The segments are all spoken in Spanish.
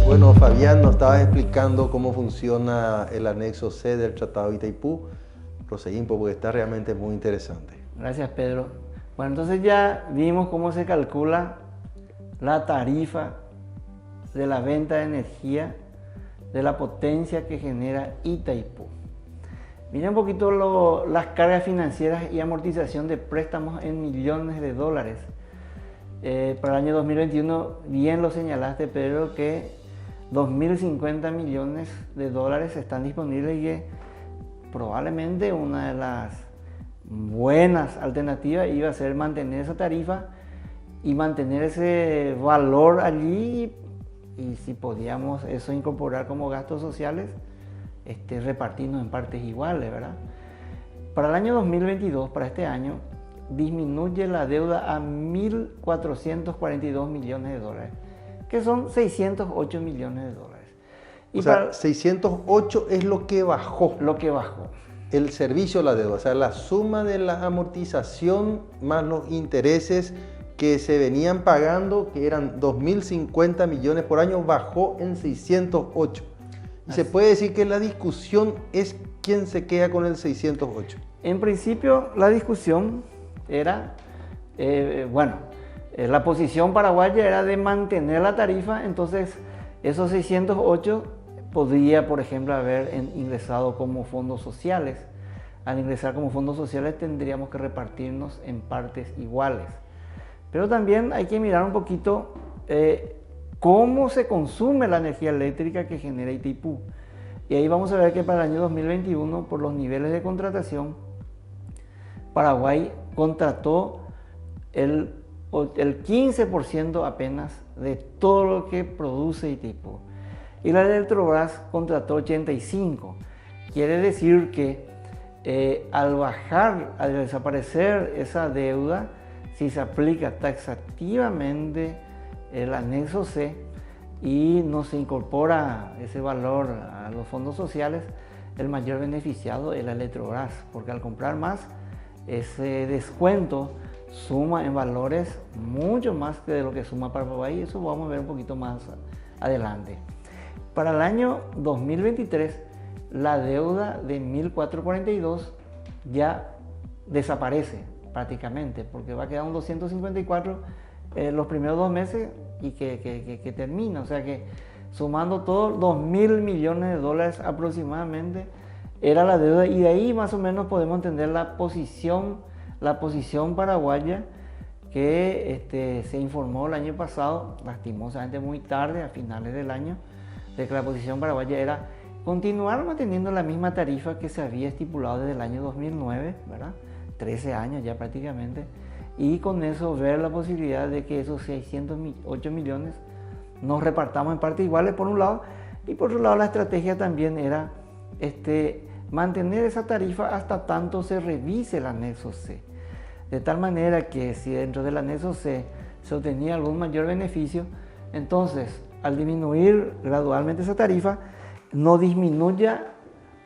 Bueno, Fabián, nos estabas explicando cómo funciona el anexo C del Tratado de Itaipú. Proseguimos porque está realmente muy interesante. Gracias, Pedro. Bueno, entonces ya vimos cómo se calcula la tarifa de la venta de energía de la potencia que genera Itaipú. Mira un poquito las cargas financieras y amortización de préstamos en millones de dólares. Para el año 2021, bien lo señalaste, Pedro, que 2.050 millones de dólares están disponibles y que probablemente una de las buenas alternativas iba a ser mantener esa tarifa y mantener ese valor allí, y si podíamos eso incorporar como gastos sociales, repartirnos en partes iguales, ¿verdad? Para el año 2022, para este año, disminuye la deuda a 1.442 millones de dólares, que son 608 millones de dólares. Y o sea, 608 es lo que bajó. Lo que bajó. El servicio de la deuda, o sea, la suma de la amortización más los intereses que se venían pagando, que eran 2.050 millones por año, bajó en 608. Y se puede decir que la discusión es quién se queda con el 608. En principio, la discusión era, la posición paraguaya era de mantener la tarifa, entonces esos 608 podría, por ejemplo, haber ingresado como fondos sociales. Al ingresar como fondos sociales tendríamos que repartirnos en partes iguales. Pero también hay que mirar un poquito cómo se consume la energía eléctrica que genera Itaipú. Y ahí vamos a ver que para el año 2021, por los niveles de contratación, Paraguay contrató el 15% apenas de todo lo que produce Itaipú. Y la Electrobras contrató 85%. Quiere decir que al desaparecer esa deuda, si se aplica taxativamente el anexo C y no se incorpora ese valor a los fondos sociales, el mayor beneficiado es la Electrobras, porque al comprar más, ese descuento suma en valores mucho más que de lo que suma para Paraguay, y eso vamos a ver un poquito más adelante. Para el año 2023, la deuda de 1.442 ya desaparece prácticamente, porque va a quedar un 254 los primeros 2 meses y que termina, o sea que sumando todo, 2.000 millones de dólares aproximadamente era la deuda, y de ahí más o menos podemos entender la posición paraguaya que se informó el año pasado, lastimosamente muy tarde, a finales del año, de que la posición paraguaya era continuar manteniendo la misma tarifa que se había estipulado desde el año 2009, ¿verdad? 13 años ya prácticamente, y con eso ver la posibilidad de que esos 608 millones nos repartamos en partes iguales por un lado, y por otro lado la estrategia también era mantener esa tarifa hasta tanto se revise el anexo C, de tal manera que si dentro del anexo C se obtenía algún mayor beneficio, entonces al disminuir gradualmente esa tarifa no disminuya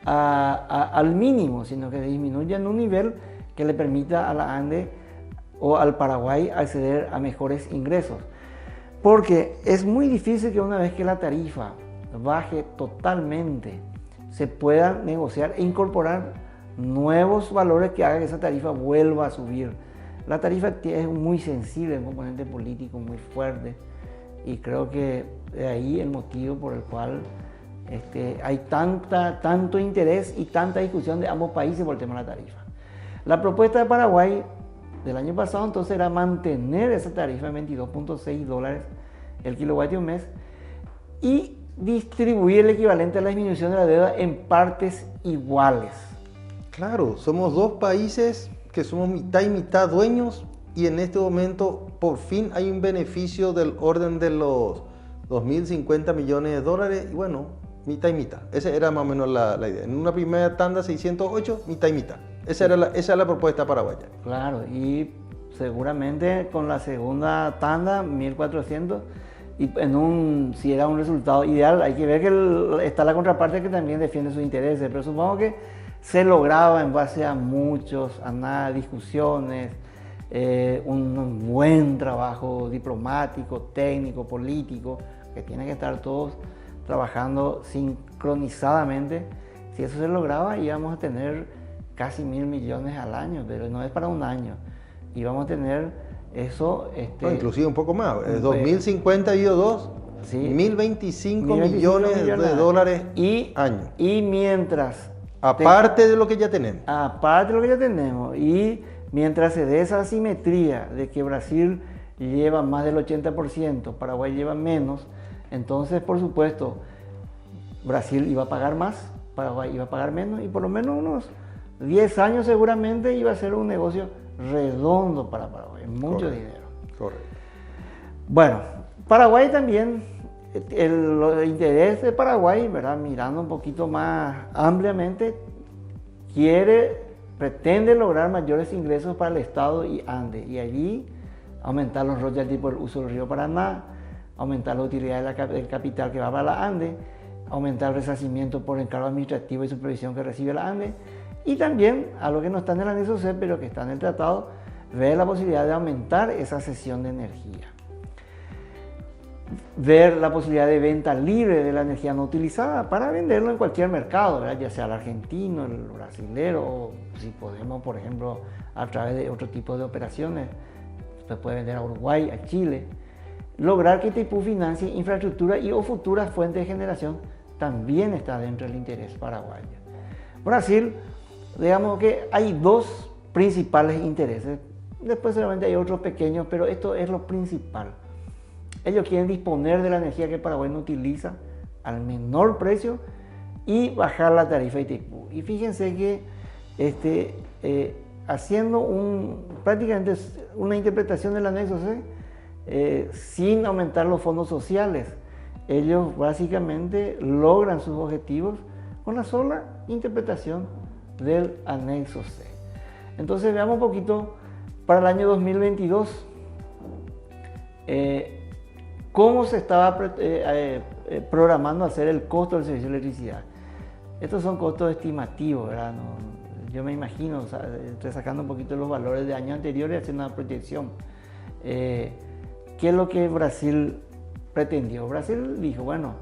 al mínimo, sino que disminuya en un nivel que le permita a la ANDE o al Paraguay acceder a mejores ingresos. Porque es muy difícil que una vez que la tarifa baje totalmente, se pueda negociar e incorporar nuevos valores que hagan que esa tarifa vuelva a subir. La tarifa es muy sensible, un componente político muy fuerte, y creo que de ahí el motivo por el cual hay tanto interés y tanta discusión de ambos países por el tema de la tarifa. La propuesta de Paraguay del año pasado entonces era mantener esa tarifa en 22.6 dólares el kilovatio mes y distribuir el equivalente a la disminución de la deuda en partes iguales. Claro, somos dos países que somos mitad y mitad dueños, y en este momento por fin hay un beneficio del orden de los 2.050 millones de dólares, y bueno, mitad y mitad. Esa era más o menos la idea. En una primera tanda 608, mitad y mitad. Esa es la propuesta paraguaya. Claro, y seguramente con la segunda tanda, 1.400, y si era un resultado ideal, hay que ver que está la contraparte que también defiende sus intereses, pero supongo que se lograba en base a discusiones, un buen trabajo diplomático, técnico, político, que tienen que estar todos trabajando sincronizadamente. Si eso se lograba, íbamos a tener casi 1.000 millones al año, pero no es para un año. Íbamos a tener eso... No, inclusive un poco más. 2050 y 2, sí, 1.025 millones de dólares año. Y mientras... Aparte de lo que ya tenemos. Aparte de lo que ya tenemos. Y mientras se dé esa asimetría de que Brasil lleva más del 80%, Paraguay lleva menos, entonces, por supuesto, Brasil iba a pagar más, Paraguay iba a pagar menos, y por lo menos unos 10 años seguramente iba a ser un negocio redondo para Paraguay, mucho dinero. Correcto. Bueno, Paraguay también, el interés de Paraguay, ¿verdad? Mirando un poquito más ampliamente, pretende lograr mayores ingresos para el Estado y Ande, y allí aumentar los royalties por el uso del río Paraná, aumentar la utilidad del capital que va para la Ande, aumentar el resarcimiento por encargo administrativo y supervisión que recibe la Ande, y también, algo que no está en el anexo C, pero que está en el tratado, ver la posibilidad de aumentar esa cesión de energía. Ver la posibilidad de venta libre de la energía no utilizada para venderlo en cualquier mercado, ¿verdad? Ya sea el argentino, el brasilero, o si podemos, por ejemplo, a través de otro tipo de operaciones, se puede vender a Uruguay, a Chile. Lograr que Itaipú financie infraestructura y o futuras fuentes de generación también está dentro del interés paraguayo. Brasil, digamos que hay dos principales intereses, después seguramente hay otros pequeños, pero esto es lo principal. Ellos quieren disponer de la energía que Paraguay no utiliza al menor precio y bajar la tarifa de Itaipú. Y fíjense que haciendo prácticamente una interpretación del anexo C, sin aumentar los fondos sociales, ellos básicamente logran sus objetivos con la sola interpretación del anexo C. Entonces veamos un poquito para el año 2022 cómo se estaba programando hacer el costo del servicio de electricidad. Estos son costos estimativos, ¿verdad? Yo me imagino, o sea, estoy sacando un poquito los valores de años anteriores y haciendo una proyección. ¿Qué es lo que Brasil pretendió? Brasil dijo, bueno,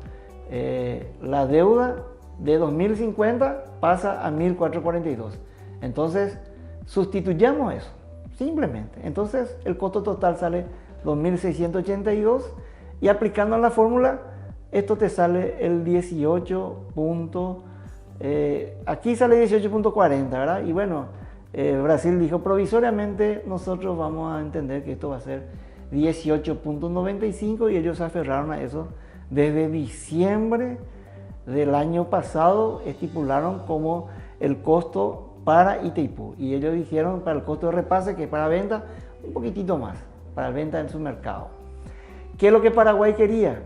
la deuda de 2050 pasa a 1442. Entonces, sustituyamos eso, simplemente. Entonces, el costo total sale 2.682 y aplicando la fórmula, esto te sale el 18. Aquí sale 18.40, ¿verdad? Y bueno, Brasil dijo provisoriamente nosotros vamos a entender que esto va a ser 18.95 y ellos se aferraron a eso desde diciembre del año pasado, estipularon como el costo para Itaipú y ellos dijeron para el costo de repase que para venta un poquitito más, para venta en su mercado. ¿Qué es lo que Paraguay quería?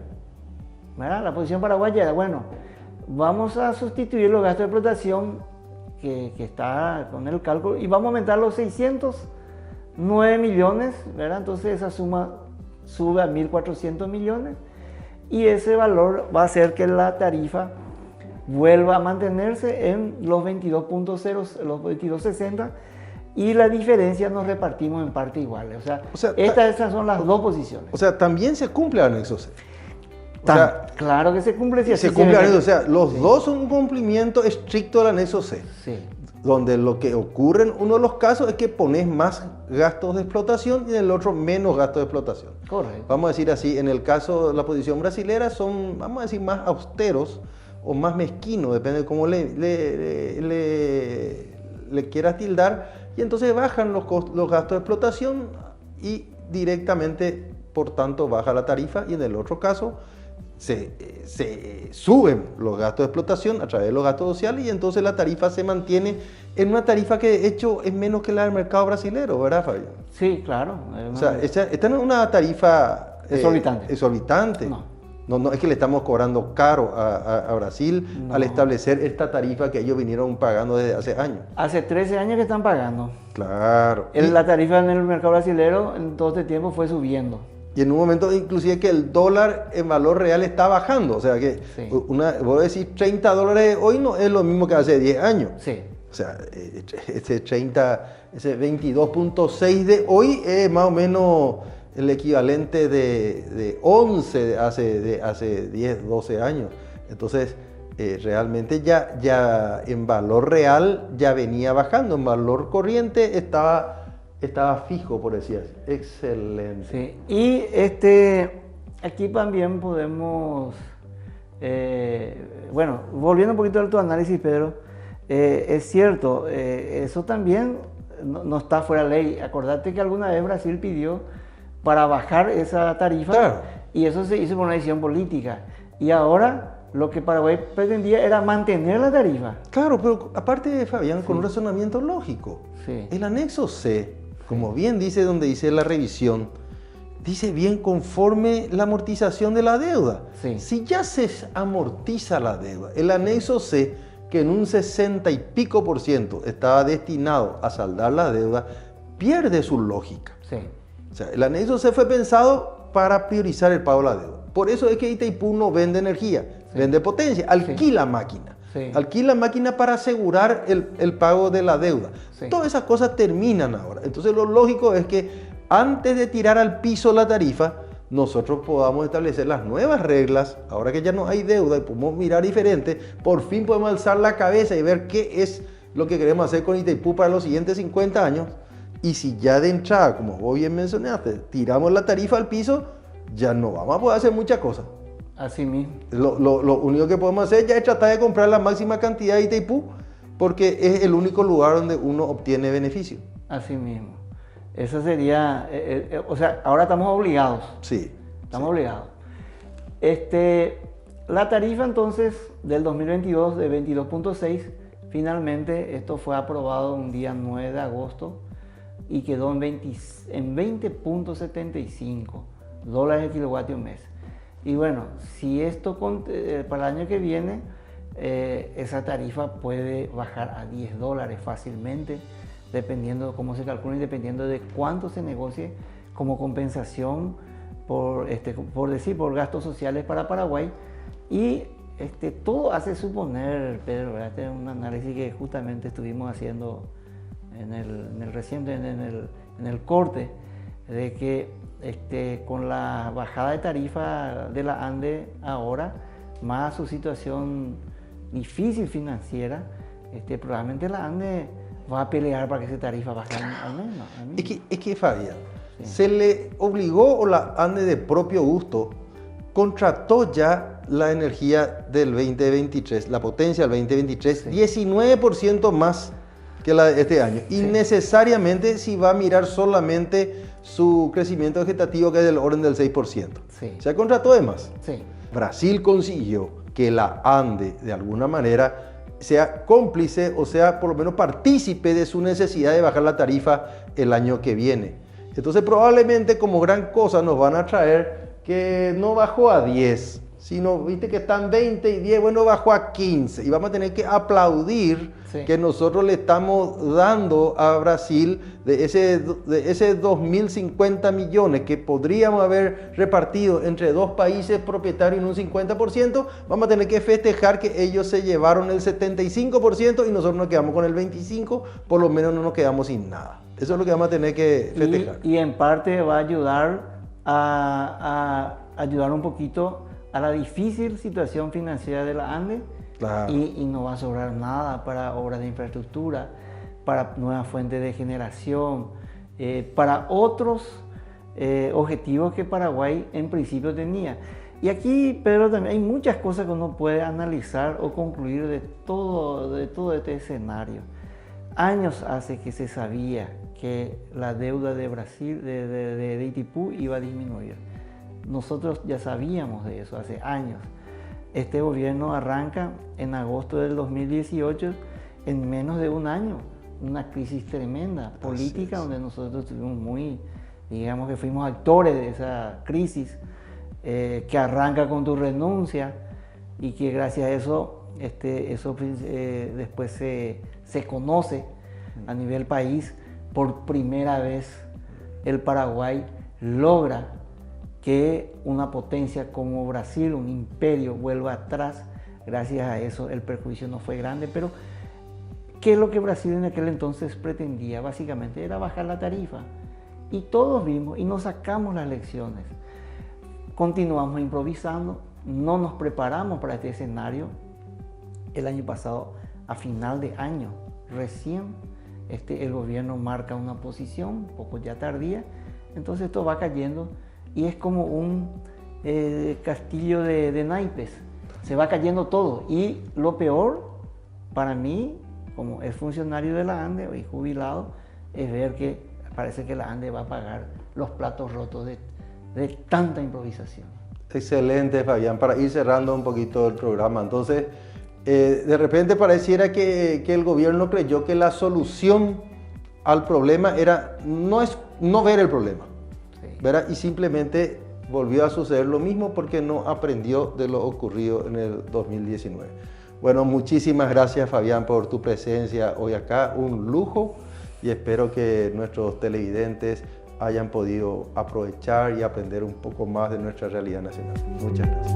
¿Verdad? La posición paraguaya era, bueno, vamos a sustituir los gastos de explotación que está con el cálculo y vamos a aumentar los 609 millones, ¿verdad? Entonces esa suma sube a 1.400 millones y ese valor va a hacer que la tarifa vuelva a mantenerse en los 22.0, los 22.60 y la diferencia nos repartimos en partes iguales. O sea estas son las dos posiciones. O sea, también se cumple el anexo C. Claro que se cumple. Si se cumple el anexo, o sea, los dos son un cumplimiento estricto del anexo C. Sí. Donde lo que ocurre en uno de los casos es que pones más gastos de explotación y en el otro menos gastos de explotación. Correcto. Vamos a decir así, en el caso de la posición brasilera son, vamos a decir, más austeros o más mezquinos, depende de cómo le quieras tildar, y entonces bajan los gastos de explotación y directamente, por tanto, baja la tarifa, y en el otro caso se suben los gastos de explotación a través de los gastos sociales y entonces la tarifa se mantiene en una tarifa que de hecho es menos que la del mercado brasilero, ¿verdad, Fabio? Sí, claro. O sea, esta no es una tarifa exorbitante. No, es que le estamos cobrando caro a Brasil al establecer esta tarifa que ellos vinieron pagando desde hace años. Hace 13 años que están pagando. Claro. La tarifa en el mercado brasilero en todo este tiempo fue subiendo. Y en un momento inclusive que el dólar en valor real está bajando. O sea que vos decís $30 hoy no es lo mismo que hace 10 años. Sí. O sea, ese 22.6 de hoy es más o menos el equivalente de 11 de hace 10, 12 años. Entonces, realmente ya en valor real ya venía bajando, en valor corriente estaba fijo, por decir así. Excelente. Sí. Y aquí también podemos, bueno, volviendo un poquito a tu análisis, Pedro, es cierto, eso también no está fuera de ley. Acordate que alguna vez Brasil pidió para bajar esa tarifa, claro, y eso se hizo por una decisión política. Y ahora lo que Paraguay pretendía era mantener la tarifa. Claro, pero aparte, Fabián, con un razonamiento lógico. Sí. El anexo C, como bien dice donde dice la revisión, dice bien conforme la amortización de la deuda. Sí. Si ya se amortiza la deuda, el anexo C, que en un 60 y pico % estaba destinado a saldar la deuda, pierde su lógica. Sí. O sea, el anexo C fue pensado para priorizar el pago de la deuda. Por eso es que Itaipú no vende energía, sí, vende potencia, alquila, sí, máquina. Sí. Alquila máquina para asegurar el pago de la deuda. Sí. Todas esas cosas terminan ahora. Entonces lo lógico es que antes de tirar al piso la tarifa, nosotros podamos establecer las nuevas reglas. Ahora que ya no hay deuda y podemos mirar diferente, por fin podemos alzar la cabeza y ver qué es lo que queremos hacer con Itaipú para los siguientes 50 años. Y si ya de entrada, como vos bien mencionaste, tiramos la tarifa al piso, ya no vamos a poder hacer muchas cosas. Así mismo. Lo único que podemos hacer ya es tratar de comprar la máxima cantidad de Itaipú, porque es el único lugar donde uno obtiene beneficio. Así mismo. Eso sería, o sea, ahora estamos obligados. Sí. Estamos obligados. La tarifa entonces del 2022 de 22.6, finalmente esto fue aprobado un día 9 de agosto y quedó en 20.75 dólares el kilovatio mes. Y bueno, si esto para el año que viene, esa tarifa puede bajar a 10 dólares fácilmente, dependiendo de cómo se calcule y dependiendo de cuánto se negocie como compensación por gastos sociales para Paraguay. Y todo hace suponer, Pedro, ¿verdad? Este es un análisis que justamente estuvimos haciendo en el corte, de que con la bajada de tarifa de la ANDE ahora, más su situación difícil financiera, probablemente la ANDE va a pelear para que esa tarifa baje al menos. Es que Fabián, sí, se le obligó, o la ANDE de propio gusto contrató ya la energía del 2023, la potencia del 2023, sí, 19% más que la de este año. Sí. Y necesariamente si va a mirar solamente su crecimiento vegetativo, que es del orden del 6%. Sí. Se contrató de más. Sí. Brasil consiguió que la ANDE de alguna manera sea cómplice, o sea, por lo menos partícipe de su necesidad de bajar la tarifa el año que viene. Entonces probablemente como gran cosa nos van a traer que no bajó a 10, sino, viste que están 20 y 10, bueno, bajó a 15. Y vamos a tener que aplaudir, sí, que nosotros le estamos dando a Brasil de ese 2.050 millones que podríamos haber repartido entre dos países propietarios en un 50%, vamos a tener que festejar que ellos se llevaron el 75% y nosotros nos quedamos con el 25%, por lo menos no nos quedamos sin nada. Eso es lo que vamos a tener que festejar. Y en parte va a ayudar a ayudar un poquito a la difícil situación financiera de la ANDE, claro, y no va a sobrar nada para obras de infraestructura, para nuevas fuentes de generación, para otros objetivos que Paraguay en principio tenía. Y aquí, Pedro, también hay muchas cosas que uno puede analizar o concluir de todo este escenario. Años hace que se sabía que la deuda de Brasil, de Itaipú, iba a disminuir. Nosotros ya sabíamos de eso hace años. Este gobierno arranca en agosto del 2018, en menos de un año, una crisis tremenda política, donde nosotros estuvimos digamos que fuimos actores de esa crisis, que arranca con tu renuncia y que gracias a eso, después se conoce a nivel país. Por primera vez el Paraguay logra que una potencia como Brasil, un imperio, vuelva atrás. Gracias a eso el perjuicio no fue grande, pero ¿qué es lo que Brasil en aquel entonces pretendía? Básicamente era bajar la tarifa. Y todos vimos y nos sacamos las lecciones. Continuamos improvisando, no nos preparamos para este escenario. El año pasado, a final de año, recién el gobierno marca una posición, un poco ya tardía, entonces esto va cayendo y es como un castillo de naipes, se va cayendo todo. Y lo peor para mí, como es funcionario de la ANDE y jubilado, es ver que parece que la ANDE va a pagar los platos rotos de tanta improvisación. Excelente, Fabián. Para ir cerrando un poquito el programa, entonces, de repente pareciera que el gobierno creyó que la solución al problema era no ver el problema, Sí. ¿verdad? Y simplemente volvió a suceder lo mismo porque no aprendió de lo ocurrido en el 2019. Bueno, muchísimas gracias, Fabián, por tu presencia hoy acá. Un lujo, y espero que nuestros televidentes hayan podido aprovechar y aprender un poco más de nuestra realidad nacional. Muchas gracias.